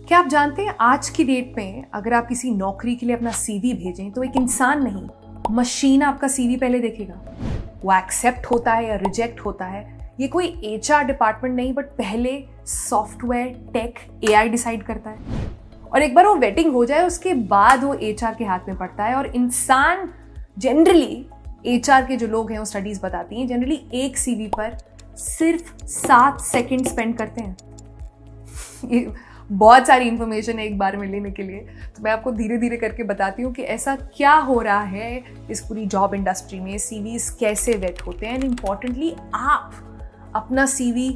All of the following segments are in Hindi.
क्या आप जानते हैं आज की डेट में अगर आप किसी नौकरी के लिए अपना सीवी भेजें तो एक इंसान नहीं, मशीन आपका सीवी पहले देखेगा। वो एक्सेप्ट होता है या रिजेक्ट होता है, ये कोई एचआर डिपार्टमेंट नहीं, बट पहले सॉफ्टवेयर टेक एआई डिसाइड करता है। और एक बार वो वेटिंग हो जाए उसके बाद वो एचआर के हाथ में पड़ता है। और इंसान जनरली, एचआर के जो लोग हैं वो स्टडीज बताती हैं, जनरली एक सीवी पर सिर्फ 7 सेकंड स्पेंड करते हैं। ये बहुत सारी इंफॉर्मेशन है एक बार में लेने के लिए, तो मैं आपको धीरे धीरे करके बताती हूँ कि ऐसा क्या हो रहा है इस पूरी जॉब इंडस्ट्री में, सीवीज कैसे वेट होते हैं, एंड इम्पॉर्टेंटली आप अपना सीवी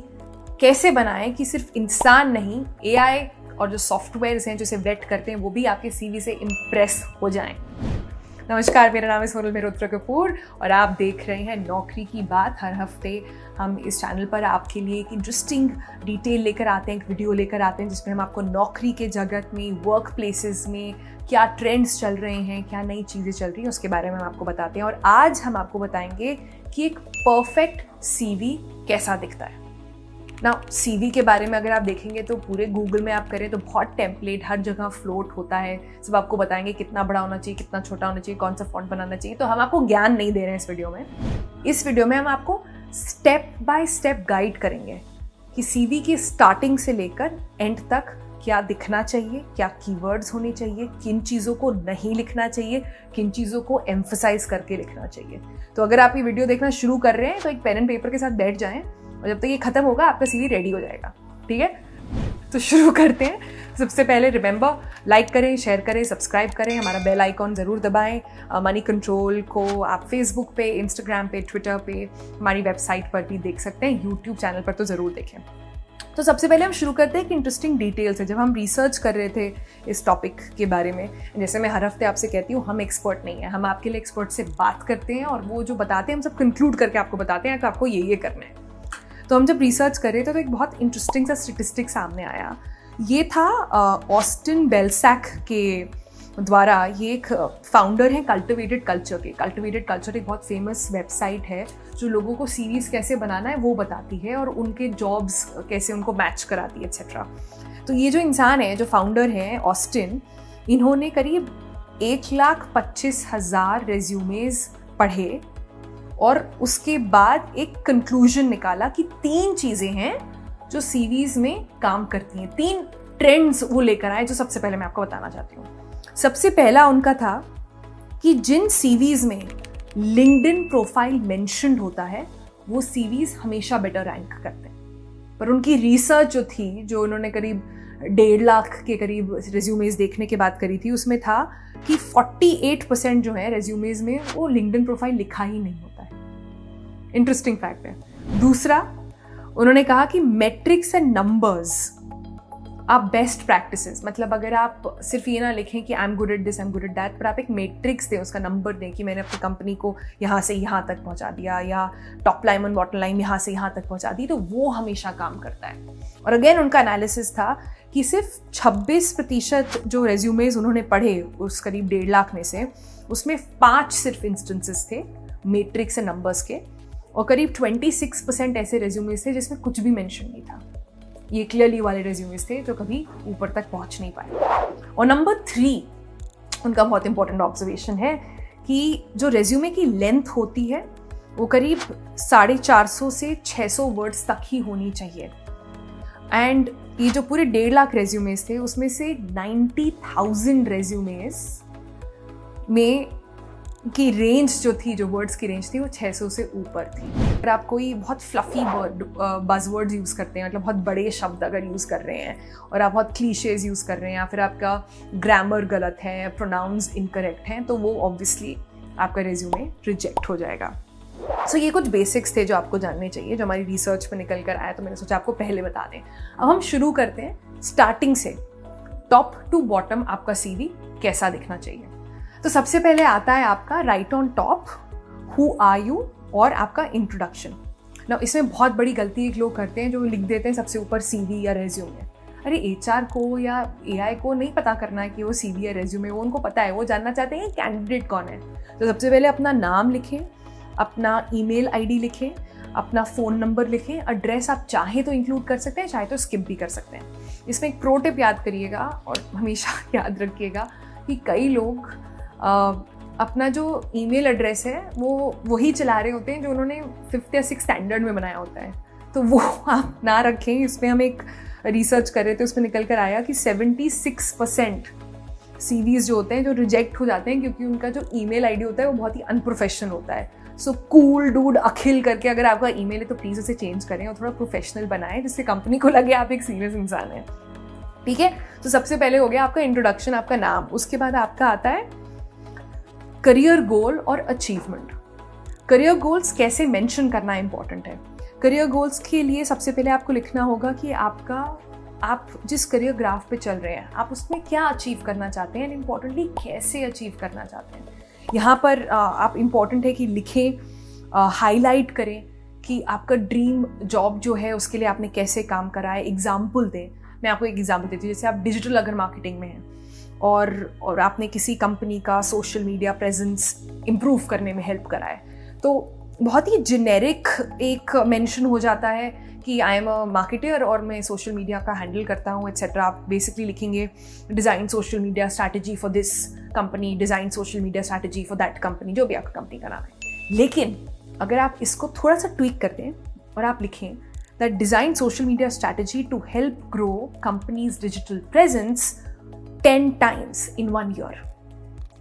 कैसे बनाएं कि सिर्फ इंसान नहीं, एआई और जो सॉफ्टवेयर्स हैं जो इसे वेट करते हैं वो भी आपके सीवी से इम्प्रेस हो जाएं। नमस्कार, मेरा नाम है सोनल मेहरोत्रा कपूर और आप देख रहे हैं नौकरी की बात। हर हफ्ते हम इस चैनल पर आपके लिए एक इंटरेस्टिंग डिटेल लेकर आते हैं, एक वीडियो लेकर आते हैं जिसमें हम आपको नौकरी के जगत में, वर्क प्लेसेस में क्या ट्रेंड्स चल रहे हैं, क्या नई चीज़ें चल रही हैं, उसके बारे में हम आपको बताते हैं। और आज हम आपको बताएंगे कि एक परफेक्ट सीवी कैसा दिखता है ना। सीवी के बारे में अगर आप देखेंगे तो पूरे गूगल में आप करें तो बहुत टेम्पलेट हर जगह फ्लोट होता है। सब आपको बताएंगे कितना बड़ा होना चाहिए, कितना छोटा होना चाहिए, कौन सा फॉन्ट बनाना चाहिए। तो हम आपको ज्ञान नहीं दे रहे हैं इस वीडियो में। इस वीडियो में हम आपको स्टेप बाय स्टेप गाइड करेंगे कि सीवी की स्टार्टिंग से लेकर एंड तक क्या दिखना चाहिए, क्या कीवर्ड्स होने चाहिए, किन चीज़ों को नहीं लिखना चाहिए, किन चीज़ों को एम्फसाइज करके लिखना चाहिए। तो अगर आप ये वीडियो देखना शुरू कर रहे हैं तो एक पेन एंड पेपर के साथ बैठ जाएं और जब तक ये खत्म होगा आपका सीवी रेडी हो जाएगा। ठीक है, तो शुरू करते हैं। सबसे पहले रिमेंबर, लाइक करें, शेयर करें, सब्सक्राइब करें, हमारा बेल आइकॉन ज़रूर दबाएं। मनी कंट्रोल को आप फेसबुक पे, इंस्टाग्राम पे, ट्विटर पे, हमारी वेबसाइट पर भी देख सकते हैं। यूट्यूब चैनल पर तो ज़रूर देखें। तो सबसे पहले हम शुरू करते हैं कि इंटरेस्टिंग डिटेल्स है। जब हम रिसर्च कर रहे थे इस टॉपिक के बारे में, जैसे मैं हर हफ्ते आपसे कहती हूँ, हम एक्सपर्ट नहीं है, हम आपके लिए एक्सपर्ट से बात करते हैं और वो जो बताते हैं हम सब कंक्लूड करके आपको बताते हैं कि आपको ये करना है। तो हम जब रिसर्च कर रहे थे तो एक बहुत इंटरेस्टिंग सा स्टेटिस्टिक सामने आया। ये था ऑस्टिन बेल्सैक के द्वारा। ये एक फाउंडर हैं कल्टिवेटेड कल्चर के। कल्टिवेटेड कल्चर एक बहुत फेमस वेबसाइट है जो लोगों को सीरीज़ कैसे बनाना है वो बताती है और उनके जॉब्स कैसे उनको मैच कराती है, एक्सेट्रा। तो ये जो इंसान है, जो फाउंडर हैं ऑस्टिन, इन्होंने करीब 1,25,000 रेज्यूमेज पढ़े और उसके बाद एक कंक्लूजन निकाला कि 3 चीज़ें हैं जो सीवीज़ में काम करती हैं। 3 ट्रेंड्स वो लेकर आए जो सबसे पहले मैं आपको बताना चाहती हूँ। सबसे पहला उनका था कि जिन सीवीज़ में लिंक्डइन प्रोफाइल मेंशन्ड होता है वो सीवीज़ हमेशा बेटर रैंक करते हैं। पर उनकी रिसर्च जो थी, जो उन्होंने करीब 1.5 लाख के करीब रेज्यूमेज देखने के बाद करी थी, उसमें था कि 48% जो है रेज्यूमेज में वो लिंक्डइन प्रोफाइल लिखा ही नहीं होता है। इंटरेस्टिंग फैक्ट है। दूसरा, उन्होंने कहा कि मेट्रिक्स एंड नंबर्स आप बेस्ट प्रैक्टिसेस, मतलब अगर आप सिर्फ ये ना लिखें कि I am good at this, I am good at that, पर आप एक मैट्रिक्स दें, उसका नंबर दें कि मैंने अपनी कंपनी को यहाँ से यहाँ तक पहुँचा दिया या टॉप लाइन और बॉटम लाइन यहाँ से यहाँ तक पहुँचा दी, तो वो हमेशा काम करता है। और अगेन उनका एनालिसिस था कि सिर्फ 26% जो रेज्यूमेज उन्होंने पढ़े उस करीब 1.5 लाख में से, उसमें 5 सिर्फ इंस्टेंसेस थे मैट्रिक्स एंड नंबर्स के, और करीब 26% ऐसे रेज्यूमेज थे जिसमें कुछ भी मेंशन नहीं था। ये क्लियरली वाले रेज्यूमेज थे जो कभी ऊपर तक पहुंच नहीं पाए। और नंबर 3, उनका बहुत इंपॉर्टेंट ऑब्जर्वेशन है कि जो रेज्यूमे की लेंथ होती है वो करीब 450 से 600 वर्ड्स तक ही होनी चाहिए। एंड ये जो पूरे 1.5 लाख रेज्यूमेज थे उसमें से 90,000 रेज्यूमेज में की रेंज जो थी, जो वर्ड्स की रेंज थी, वो 600 से ऊपर थी। अगर आप कोई बहुत फ्लफी बज़वर्ड्स यूज़ करते हैं, मतलब बहुत बड़े शब्द अगर यूज़ कर रहे हैं और आप बहुत क्लीशेज यूज़ कर रहे हैं या फिर आपका ग्रामर गलत है, प्रोनाउंस इनकरेक्ट हैं, तो वो ऑब्वियसली आपका रेज्यूमे रिजेक्ट हो जाएगा। सो ये कुछ बेसिक्स थे जो आपको जानने चाहिए, जो हमारी रिसर्च पर निकल कर आया, तो मैंने सोचा आपको पहले बता दें। अब हम शुरू करते हैं स्टार्टिंग से, टॉप टू बॉटम आपका सीवी कैसा दिखना चाहिए। तो सबसे पहले आता है आपका right on top, who are you, और आपका इंट्रोडक्शन। ना इसमें बहुत बड़ी गलती एक लोग करते हैं जो लिख देते हैं सबसे ऊपर सीवी या रेज्यूमे। अरे एचआर को या एआई को नहीं पता करना है कि वो सीवी या रेज्यूमे, वो उनको पता है, वो जानना चाहते हैं कैंडिडेट कौन है। तो सबसे पहले अपना नाम लिखें, अपना ईमेल आईडी लिखें, अपना फ़ोन नंबर लिखें, एड्रेस आप चाहें तो इंक्लूड कर सकते हैं, चाहे तो स्किप भी कर सकते हैं। इसमें एक प्रो टिप याद करिएगा और हमेशा याद रखिएगा कि कई लोग अपना जो ईमेल एड्रेस है वो वही चला रहे होते हैं जो उन्होंने 5th या 6th स्टैंडर्ड में बनाया होता है, तो वो आप ना रखें। इसमें हम एक रिसर्च कर रहे थे, उसमें निकल कर आया कि 76% CVs जो होते हैं जो रिजेक्ट हो जाते हैं क्योंकि उनका जो ईमेल आईडी होता है वो बहुत ही अनप्रोफेशनल होता है। सो कूल डूड अखिल करके अगर आपका ईमेल है तो प्लीज़ उसे चेंज करें और थोड़ा प्रोफेशनल बनाएं जिससे कंपनी को लगे आप एक सीरियस इंसान हैं। ठीक है, तो सबसे पहले हो गया आपका इंट्रोडक्शन, आपका नाम। उसके बाद आपका आता है करियर गोल और अचीवमेंट। करियर गोल्स कैसे मेंशन करना इंपॉर्टेंट है। करियर गोल्स के लिए सबसे पहले आपको लिखना होगा कि आप जिस करियर ग्राफ पे चल रहे हैं आप उसमें क्या अचीव करना चाहते हैं एंड इम्पॉर्टेंटली कैसे अचीव करना चाहते हैं। यहाँ पर आप इम्पॉर्टेंट है कि लिखें, हाईलाइट करें कि आपका ड्रीम जॉब जो है उसके लिए आपने कैसे काम करा है, एग्जाम्पल दें। मैं आपको एक एग्जाम्पल देती हूँ, जैसे आप डिजिटल अगर मार्केटिंग में हैं और आपने किसी कंपनी का सोशल मीडिया प्रेजेंस इम्प्रूव करने में हेल्प करा है, तो बहुत ही जेनेरिक एक मेंशन हो जाता है कि आई एम अ मार्केटर और मैं सोशल मीडिया का हैंडल करता हूँ एट्सेट्रा। आप बेसिकली लिखेंगे design social media strategy for this company, design social media strategy for that company, जो भी आपका कंपनी का नाम है। लेकिन अगर आप इसको थोड़ा सा ट्वीक कर दें और आप लिखें that design social media strategy to help grow companies digital presence 10 times in 1 year.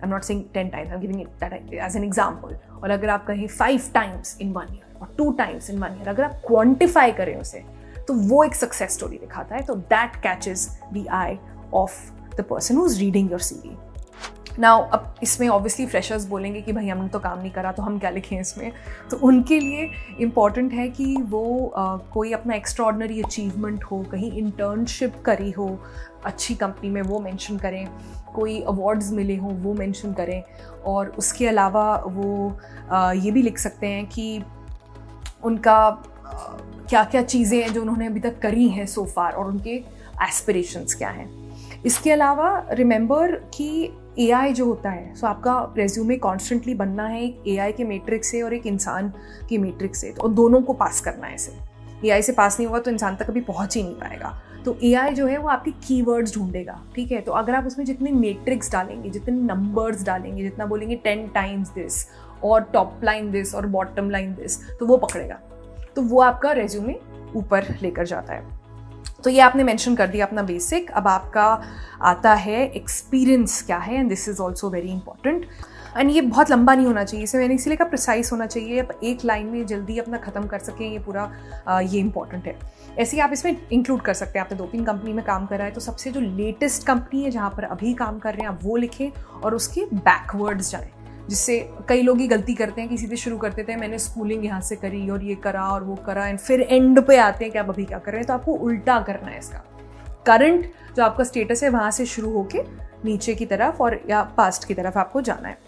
I'm not saying 10 times, I'm giving it that as an example. और अगर आप कहें 5 times in 1 year और 2 times in 1 year, अगर आप क्वांटिफाई करें उसे तो वो एक सक्सेस स्टोरी दिखाता है। तो that catches the I of the person who is reading your CV। Now अब इसमें ऑब्वियसली फ्रेशर्स बोलेंगे कि भाई हमने तो काम नहीं करा तो हम क्या लिखें इसमें। तो उनके लिए इम्पॉर्टेंट है कि वो कोई अपना एक्स्ट्रॉर्डनरी अचीवमेंट हो, कहीं इंटर्नशिप करी हो अच्छी कंपनी में, वो मेंशन करें, कोई अवार्ड्स मिले हों वो मेंशन करें। और उसके अलावा वो ये भी लिख सकते हैं कि उनका क्या क्या चीज़ें हैं जो उन्होंने अभी तक करी हैं सो फार और उनके एस्पिरेशंस क्या हैं। इसके अलावा रिमेंबर कि AI जो होता है, सो आपका रेज्यूमे कॉन्स्टेंटली बनना है एक AI के मैट्रिक्स से और एक इंसान के मैट्रिक्स से, और दोनों को पास करना है इसे। AI से पास नहीं होगा तो इंसान तक कभी पहुंच ही नहीं पाएगा। तो AI जो है वो आपके कीवर्ड्स ढूंढेगा, ठीक है। तो अगर आप उसमें जितने मैट्रिक्स डालेंगे, जितने नंबर्स डालेंगे, जितना बोलेंगे 10 times दिस और टॉप लाइन दिस और बॉटम लाइन दिस, तो वो पकड़ेगा, तो वो आपका रेज्यूमे ऊपर लेकर जाता है। तो ये आपने मेंशन कर दिया अपना बेसिक। अब आपका आता है एक्सपीरियंस क्या है, and this is also very important. And ये बहुत लंबा नहीं होना चाहिए, इसे मैंने इसीलिए कहा प्रिसाइज होना चाहिए, आप एक लाइन में जल्दी अपना ख़त्म कर सकें, ये पूरा ये इंपॉर्टेंट है। ऐसे ही आप इसमें इंक्लूड कर सकते हैं, आपने 2-3 कंपनी में काम करा है तो सबसे जो लेटेस्ट कंपनी है जहाँ पर अभी काम कर रहे हैं आप वो लिखें और उसके बैकवर्ड्स जाएँ, जिससे कई लोग ही गलती करते हैं कि सीधे शुरू करते थे मैंने स्कूलिंग यहाँ से करी और ये करा और वो करा, एंड फिर एंड पे आते हैं कि आप अभी क्या कर रहे हैं। तो आपको उल्टा करना है, इसका करंट जो आपका स्टेटस है वहाँ से शुरू होके नीचे की तरफ और या पास्ट की तरफ आपको जाना है।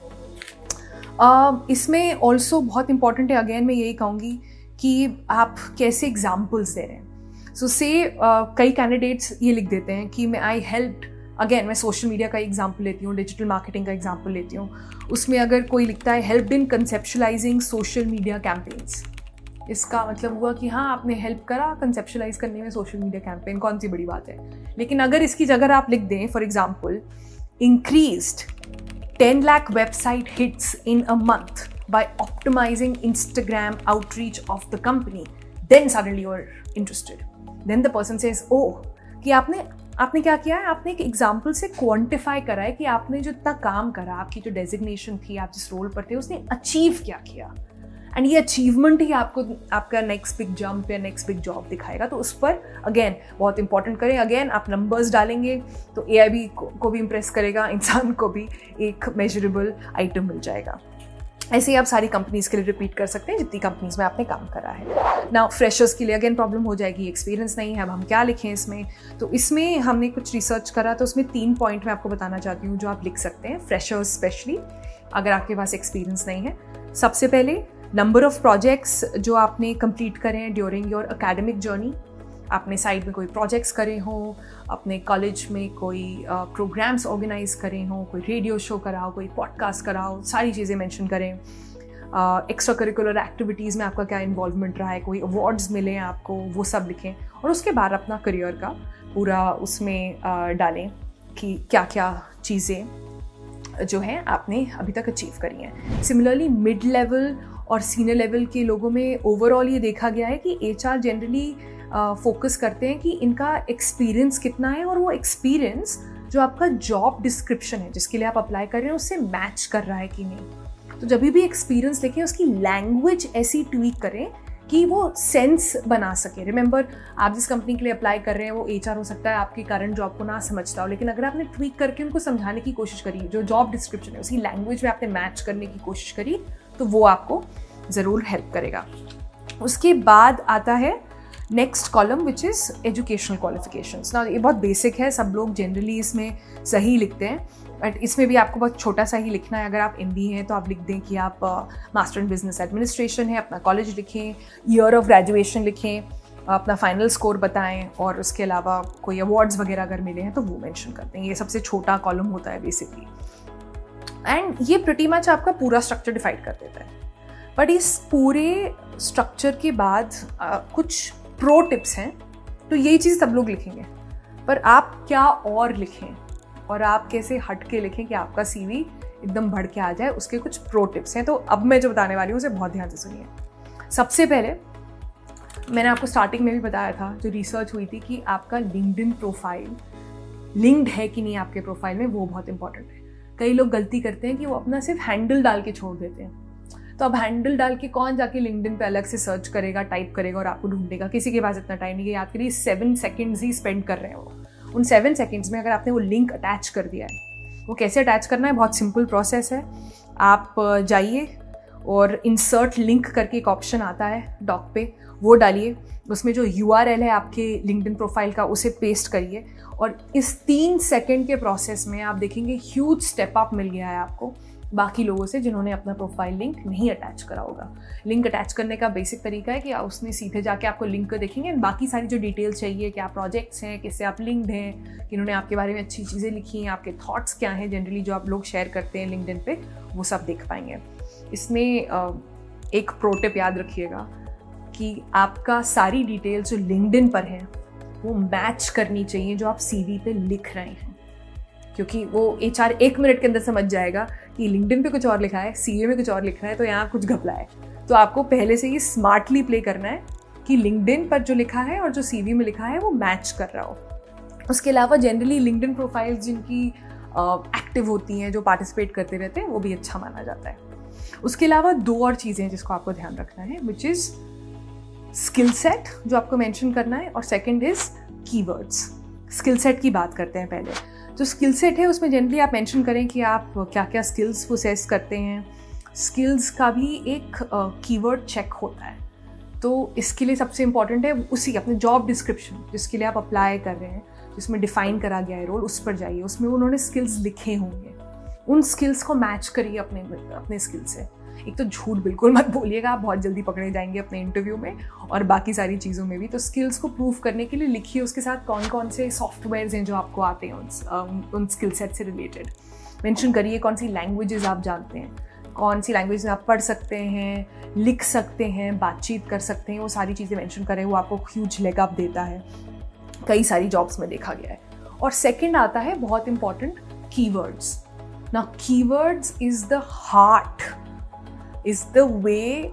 इसमें ऑल्सो बहुत इंपॉर्टेंट है, अगेन मैं यही कहूँगी कि आप कैसे एग्जाम्पल्स दे रहे हैं। सो कई कैंडिडेट्स ये लिख देते हैं कि मैं आई हेल्प्ड, अगेन मैं सोशल मीडिया का एग्जाम्पल लेती हूँ, डिजिटल मार्केटिंग का एग्जाम्पल लेती हूँ। उसमें अगर कोई लिखता है helped in conceptualizing social media campaigns, इसका मतलब हुआ कि हाँ आपने हेल्प करा कंसेप्शुलाइज करने में सोशल मीडिया कैंपेन, कौन सी बड़ी बात है। लेकिन अगर इसकी जगह आप लिख दें for example increased 10 lakh website hits in a month by optimizing Instagram outreach of the company, then suddenly you're interested. Then the person says, oh, कि आपने क्या किया है, आपने एक एग्जाम्पल से क्वांटिफाई करा है कि आपने जो इतना काम करा, आपकी जो डेजिग्नेशन थी, आप जिस रोल पर थे उसने अचीव क्या किया, एंड ये अचीवमेंट ही आपको आपका नेक्स्ट बिग जंप या नेक्स्ट बिग जॉब दिखाएगा। तो उस पर अगेन बहुत इंपॉर्टेंट करें, अगेन आप नंबर्स डालेंगे तो AI भी को भी इम्प्रेस करेगा, इंसान को भी एक मेजरेबल आइटम मिल जाएगा। ऐसे ही आप सारी कंपनीज़ के लिए रिपीट कर सकते हैं जितनी कंपनीज़ में आपने काम करा है। नाउ फ्रेशर्स के लिए अगेन प्रॉब्लम हो जाएगी, एक्सपीरियंस नहीं है, अब हम क्या लिखें इसमें। तो इसमें हमने कुछ रिसर्च करा, तो उसमें 3 पॉइंट मैं आपको बताना चाहती हूँ जो आप लिख सकते हैं फ्रेशर्स स्पेशली अगर आपके पास एक्सपीरियंस नहीं है। सबसे पहले नंबर ऑफ प्रोजेक्ट्स जो आपने कंप्लीट करें हैं ड्यूरिंग योर एकेडमिक जर्नी, आपने साइड में कोई प्रोजेक्ट्स करे हों, अपने कॉलेज में कोई प्रोग्राम्स ऑर्गेनाइज करे हों, कोई रेडियो शो करा हो, कोई पॉडकास्ट करा हो, सारी चीज़ें मेंशन करें। एक्स्ट्रा करिकुलर एक्टिविटीज़ में आपका क्या इन्वॉल्वमेंट रहा है, कोई अवार्ड्स मिले हैं आपको, वो सब लिखें। और उसके बाद अपना करियर का पूरा उसमें डालें कि क्या क्या चीज़ें जो हैं आपने अभी तक अचीव करी हैं। सिमिलरली मिड लेवल और सीनियर लेवल के लोगों में ओवरऑल ये देखा गया है कि एचआर जनरली फोकस करते हैं कि इनका एक्सपीरियंस कितना है और वो एक्सपीरियंस जो आपका जॉब डिस्क्रिप्शन है जिसके लिए आप अप्लाई कर रहे हैं उससे मैच कर रहा है कि नहीं। तो जब भी एक्सपीरियंस लिखें उसकी लैंग्वेज ऐसी ट्वीक करें कि वो सेंस बना सके। रिमेंबर, आप जिस कंपनी के लिए अप्लाई कर रहे हैं वो एचआर हो सकता है आपकी करंट जॉब को ना समझता हो, लेकिन अगर आपने ट्वीक करके उनको समझाने की कोशिश करी, जो जॉब डिस्क्रिप्शन है उसकी लैंग्वेज में आपने मैच करने की कोशिश करी, तो वो आपको ज़रूर हेल्प करेगा। उसके बाद आता है next column which is educational qualifications. ना ये बहुत बेसिक है, सब लोग जनरली इसमें सही लिखते हैं, बट इसमें भी आपको बहुत छोटा सा ही लिखना है। अगर आप MBA हैं तो आप लिख दें कि आप मास्टर इन बिजनेस एडमिनिस्ट्रेशन है, अपना कॉलेज लिखें, ईयर ऑफ ग्रेजुएशन लिखें, अपना फाइनल स्कोर बताएं, और उसके अलावा कोई अवार्ड्स वगैरह अगर मिले हैं तो वो मेंशन करते हैं। ये सबसे छोटा कॉलम होता है बेसिकली, एंड ये प्रिटी मच आपका पूरा स्ट्रक्चर डिफाइड कर देता है। बट इस पूरे स्ट्रक्चर के बाद कुछ प्रो टिप्स हैं, तो यही चीज़ सब लोग लिखेंगे, पर आप क्या और लिखें और आप कैसे हट के लिखें कि आपका CV एकदम बढ़ के आ जाए, उसके कुछ प्रो टिप्स हैं। तो अब मैं जो बताने वाली हूँ उसे बहुत ध्यान से सुनिए। सबसे पहले मैंने आपको स्टार्टिंग में भी बताया था, जो रिसर्च हुई थी, कि आपका लिंक्डइन प्रोफाइल लिंक्ड है कि नहीं आपके प्रोफाइल में, वो बहुत इंपॉर्टेंट है। कई लोग गलती करते हैं कि वो अपना सिर्फ हैंडल डाल के छोड़ देते हैं। तो अब हैंडल डाल के कौन जाके लिंक्डइन पे अलग से सर्च करेगा, टाइप करेगा और आपको ढूंढेगा? किसी के पास इतना टाइम नहीं है। याद करिए 7 सेकेंड्स ही स्पेंड कर रहे हैं वो। उन 7 सेकेंड्स में अगर आपने वो लिंक अटैच कर दिया है, वो कैसे अटैच करना है, बहुत सिंपल प्रोसेस है। आप जाइए और इंसर्ट लिंक करके एक ऑप्शन आता है डॉक पे, वो डालिए, उसमें जो URL है आपके लिंक्डइन प्रोफाइल का उसे पेस्ट करिए, और इस 3 सेकेंड के प्रोसेस में आप देखेंगे ह्यूज स्टेप अप मिल गया है आपको बाकी लोगों से जिन्होंने अपना प्रोफाइल लिंक नहीं अटैच करा होगा। लिंक अटैच करने का बेसिक तरीका है कि उसमें सीधे जाके आपको लिंक देखेंगे, बाकी सारी जो डिटेल्स चाहिए, क्या प्रोजेक्ट्स हैं, किससे आप लिंक्ड हैं, किन्होंने आपके बारे में अच्छी चीज़ें लिखी हैं, आपके थॉट्स क्या हैं जनरली जो आप लोग शेयर करते हैं लिंक्डइन पे, वो सब देख पाएंगे। इसमें एक प्रो टिप याद रखिएगा कि आपका सारी डिटेल्स जो लिंक्डइन पर हैं वो मैच करनी चाहिए जो आप CV पे लिख रहे हैं, क्योंकि वो HR 1 मिनट के अंदर समझ जाएगा कि लिंक्डइन पे कुछ और लिखा है, CV में कुछ और लिख रहा है, तो यहाँ कुछ घपला है। तो आपको पहले से ही स्मार्टली प्ले करना है कि लिंक्डइन पर जो लिखा है और जो CV में लिखा है वो मैच कर रहा हो। उसके अलावा जनरली लिंक्डइन प्रोफाइल्स जिनकी एक्टिव होती हैं, जो पार्टिसिपेट करते रहते हैं, वो भी अच्छा माना जाता है। उसके अलावा 2 और चीज़ें हैं जिसको आपको ध्यान रखना है, विच इज़ स्किल सेट जो आपको मेंशन करना है, और second is keywords. Skill set की बात करते हैं पहले। जो स्किल सेट है उसमें जनरली आप मेंशन करें कि आप क्या क्या स्किल्स पोसेस करते हैं। स्किल्स का भी एक कीवर्ड चेक होता है, तो इसके लिए सबसे इंपॉर्टेंट है उसी अपने जॉब डिस्क्रिप्शन जिसके लिए आप अप्लाई कर रहे हैं, जिसमें डिफाइन करा गया है रोल, उस पर जाइए, उसमें उन्होंने स्किल्स लिखे होंगे, उन स्किल्स को मैच करिए अपने स्किल से। एक तो झूठ बिल्कुल मत बोलिएगा, आप बहुत जल्दी पकड़े जाएंगे अपने इंटरव्यू में और बाकी सारी चीज़ों में भी। तो स्किल्स को प्रूव करने के लिए लिखिए उसके साथ कौन कौन से सॉफ्टवेयर्स हैं जो आपको आते हैं उन स्किल सेट से रिलेटेड। मेंशन करिए कौन सी लैंग्वेजेस आप जानते हैं, कौन सी लैंग्वेज में आप पढ़ सकते हैं, लिख सकते हैं, बातचीत कर सकते हैं, वो सारी चीज़ें मेंशन करें। वो आपको ह्यूज लेग अप देता है, कई सारी जॉब्स में देखा गया है। और सेकंड आता है बहुत important, keywords. Now keywords is the heart, is the way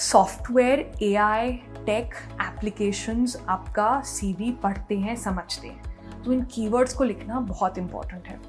software, AI, tech applications आपका CV पढ़ते हैं, समझते हैं। तो इन कीवर्ड्स को लिखना बहुत इंपॉर्टेंट है।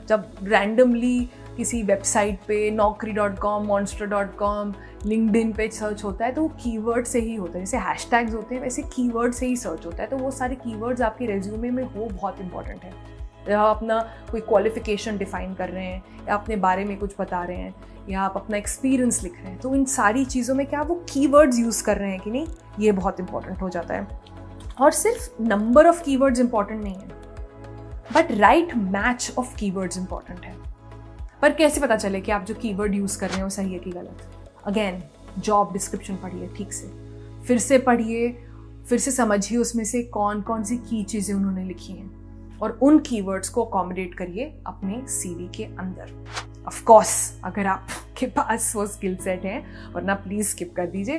जब रैंडमली किसी वेबसाइट पे naukri.com, monster.com, लिंक्डइन पे सर्च होता है तो वो कीवर्ड से ही होता है। जैसे हैशटैग्स होते हैं वैसे कीवर्ड से ही सर्च होता है। तो वो सारे कीवर्ड्स आपके रेज्यूमे में हो बहुत इंपॉर्टेंट है। या आप अपना कोई क्वालिफिकेशन डिफाइन कर रहे हैं, या अपने बारे में कुछ बता रहे हैं, या आप अपना एक्सपीरियंस लिख रहे हैं, तो इन सारी चीज़ों में क्या वो कीवर्ड्स यूज़ कर रहे हैं कि नहीं, ये बहुत इंपॉर्टेंट हो जाता है। और सिर्फ नंबर ऑफ कीवर्ड्स इंपॉर्टेंट नहीं है, but right match of keywords important है। पर कैसे पता चले कि आप जो कीवर्ड यूज़ कर रहे हैं वो सही है कि गलत? अगेन, जॉब डिस्क्रिप्शन पढ़िए ठीक से, फिर से पढ़िए, फिर से समझिए उसमें से कौन कौन सी की चीज़ें उन्होंने लिखी हैं, और उन कीवर्ड्स को अकोमोडेट करिए अपने CV के अंदर। ऑफ कोर्स अगर आपके आपके पास वो स्किल सेट है, वरना प्लीज़ स्किप कर दीजिए।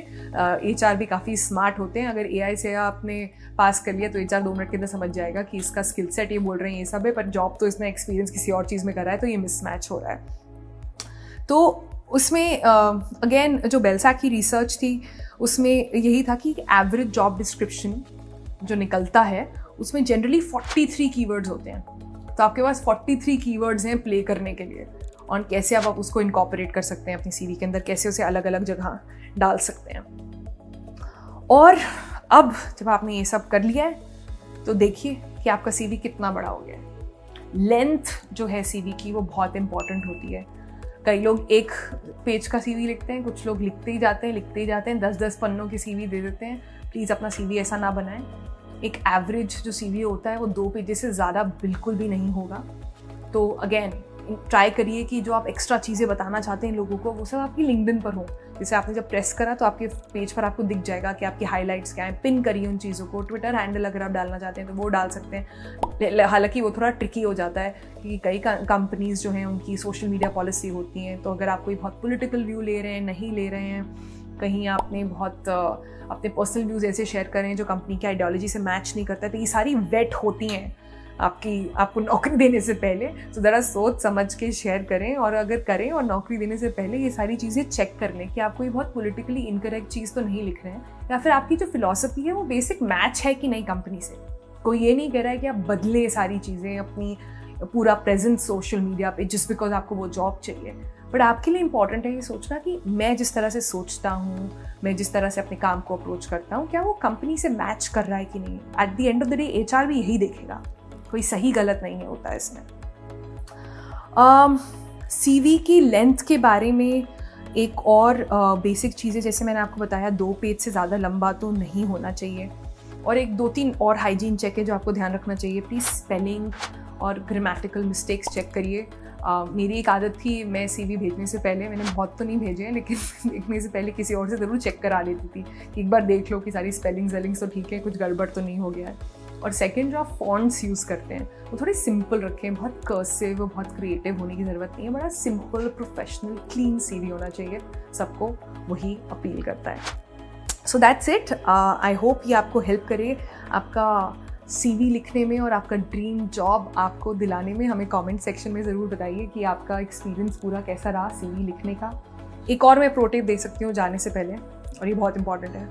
HR भी काफ़ी स्मार्ट होते हैं। अगर AI से आपने पास कर लिया तो HR 2 मिनट के अंदर समझ जाएगा कि इसका स्किल सेट ये बोल रहे हैं ये सब है, पर जॉब तो इसने एक्सपीरियंस किसी और चीज़ में करा है, तो ये मिसमैच हो रहा है। तो उसमें अगेन जो बेल्सा की रिसर्च थी उसमें यही था कि एवरेज जॉब डिस्क्रिप्शन जो निकलता है उसमें जनरली 43 कीवर्ड्स होते हैं। तो आपके पास 43 कीवर्ड्स हैं प्ले करने के लिए, और कैसे आप उसको इनकॉर्पोरेट कर सकते हैं अपनी CV के अंदर, कैसे उसे अलग अलग जगह डाल सकते हैं। और अब जब आपने ये सब कर लिया है तो देखिए कि आपका CV कितना बड़ा हो गया है। लेंथ जो है CV की वो बहुत इंपॉर्टेंट होती है। कई लोग 1 पेज का CV लिखते हैं, कुछ लोग लिखते ही जाते हैं 10-10 पन्नों की CV दे देते हैं। प्लीज़ अपना CV ऐसा ना बनाएं। एक एवरेज जो CV होता है वो 2 पेजेस से ज़्यादा बिल्कुल भी नहीं होगा। तो अगेन ट्राई करिए कि जो आप एक्स्ट्रा चीज़ें बताना चाहते हैं लोगों को वो सब आपकी लिंक्डइन पर हो। जैसे आपने जब प्रेस करा तो आपके पेज पर आपको दिख जाएगा कि आपकी हाइलाइट्स क्या हैं। पिन करिए उन चीज़ों को। ट्विटर हैंडल अगर आप डालना चाहते हैं तो वो डाल सकते हैं। हालांकि वो थोड़ा ट्रिकी हो जाता है क्योंकि कई कंपनीज़ जो हैं उनकी सोशल मीडिया पॉलिसी होती हैं। तो अगर आप कोई बहुत पॉलिटिकल व्यू ले रहे हैं, नहीं ले रहे हैं, कहीं आपने बहुत अपने पर्सनल व्यूज़ ऐसे शेयर करें जो कंपनी की आइडियोलॉजी से मैच नहीं करता, तो ये सारी वेट होती हैं आपको नौकरी देने से पहले। तो ज़रा सोच समझ के शेयर करें, और अगर करें और नौकरी देने से पहले ये सारी चीज़ें चेक कर लें कि आप कोई बहुत पॉलिटिकली इनकरेक्ट चीज़ तो नहीं लिख रहे हैं, या फिर आपकी जो फिलॉसफी है वो बेसिक मैच है कि नहीं कंपनी से। कोई ये नहीं कह रहा है कि आप बदले सारी चीज़ें, अपनी पूरा प्रेजेंस सोशल मीडिया पे जस्ट बिकॉज आपको वो जॉब चाहिए। बट आपके लिए इंपॉर्टेंट है ये सोचना कि मैं जिस तरह से सोचता हूँ, मैं जिस तरह से अपने काम को अप्रोच करता हूँ, क्या वो कंपनी से मैच कर रहा है कि नहीं। At the end of the day HR भी यही देखेगा, कोई सही गलत नहीं है होता है इसमें। CV की लेंथ के बारे में एक और बेसिक चीज़ें, जैसे मैंने आपको बताया 2 पेज से ज़्यादा लंबा तो नहीं होना चाहिए। और एक 2-3 और हाइजीन चेक है जो आपको ध्यान रखना चाहिए। प्लीज़ स्पेलिंग और ग्रामेटिकल मिस्टेक्स चेक करिए। मेरी एक आदत थी, मैं CV भेजने से पहले, मैंने बहुत तो नहीं भेजे हैं लेकिन देखने से पहले किसी और से ज़रूर चेक करा लेती थी कि एक बार देख लो कि सारी स्पेलिंग्स तो ठीक है, कुछ गड़बड़ तो नहीं हो गया है। और सेकंड, जो आप फॉन्ट्स यूज़ करते हैं वो थोड़े सिंपल रखें। बहुत कर्सिव, वो बहुत क्रिएटिव होने की ज़रूरत नहीं है। बड़ा सिंपल, प्रोफेशनल, क्लीन CV होना चाहिए। सबको वही अपील करता है। So that's it. I hope ये आपको हेल्प करे आपका CV लिखने में और आपका ड्रीम जॉब आपको दिलाने में। हमें कमेंट सेक्शन में ज़रूर बताइए कि आपका एक्सपीरियंस पूरा कैसा रहा CV लिखने का। एक और मैं प्रो टिप दे सकती हूँ जाने से पहले, और ये बहुत इंपॉर्टेंट है।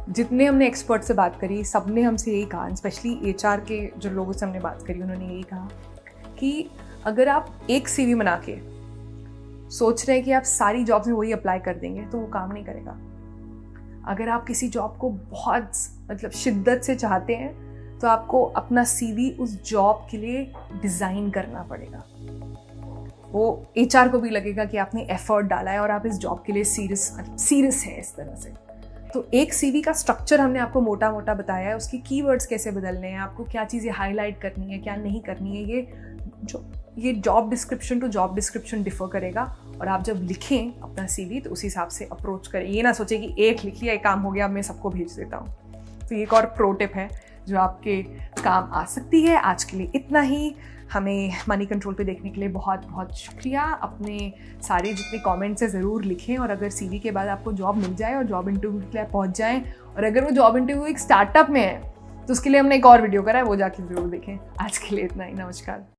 जितने हमने एक्सपर्ट से बात करी, सब ने हमसे यही कहा, स्पेशली HR के जो लोगों से हमने बात करी, उन्होंने यही कहा कि अगर आप एक CV बना के सोच रहे हैं कि आप सारी जॉब्स में वही अप्लाई कर देंगे तो वो काम नहीं करेगा। अगर आप किसी जॉब को बहुत शिद्दत से चाहते हैं तो आपको अपना CV उस जॉब के लिए डिज़ाइन करना पड़ेगा। वो HR को भी लगेगा कि आपने एफर्ट डाला है और आप इस जॉब के लिए सीरियस है इस तरह से। तो एक CV का स्ट्रक्चर हमने आपको मोटा मोटा बताया है, उसकी कीवर्ड्स कैसे बदलने हैं, आपको क्या चीज़ें हाईलाइट करनी है, क्या नहीं करनी है। ये job description to job description differ करेगा, और आप जब लिखें अपना CV तो उस हिसाब से अप्रोच करें। ये ना सोचें कि एक लिख लिया, एक काम हो गया, अब मैं सबको भेज देता हूँ। तो ये एक और प्रो टिप है जो आपके काम आ सकती है। आज के लिए इतना ही। हमें मनी कंट्रोल पे देखने के लिए बहुत बहुत शुक्रिया। अपने सारे जितने कमेंट्स हैं ज़रूर लिखें, और अगर CV के बाद आपको जॉब मिल जाए और जॉब इंटरव्यू के लिए आप पहुँच जाएँ, और अगर वो जॉब इंटरव्यू एक स्टार्टअप में है तो उसके लिए हमने एक और वीडियो करा है, वो जाके ज़रूर देखें। आज के लिए इतना ही। नमस्कार।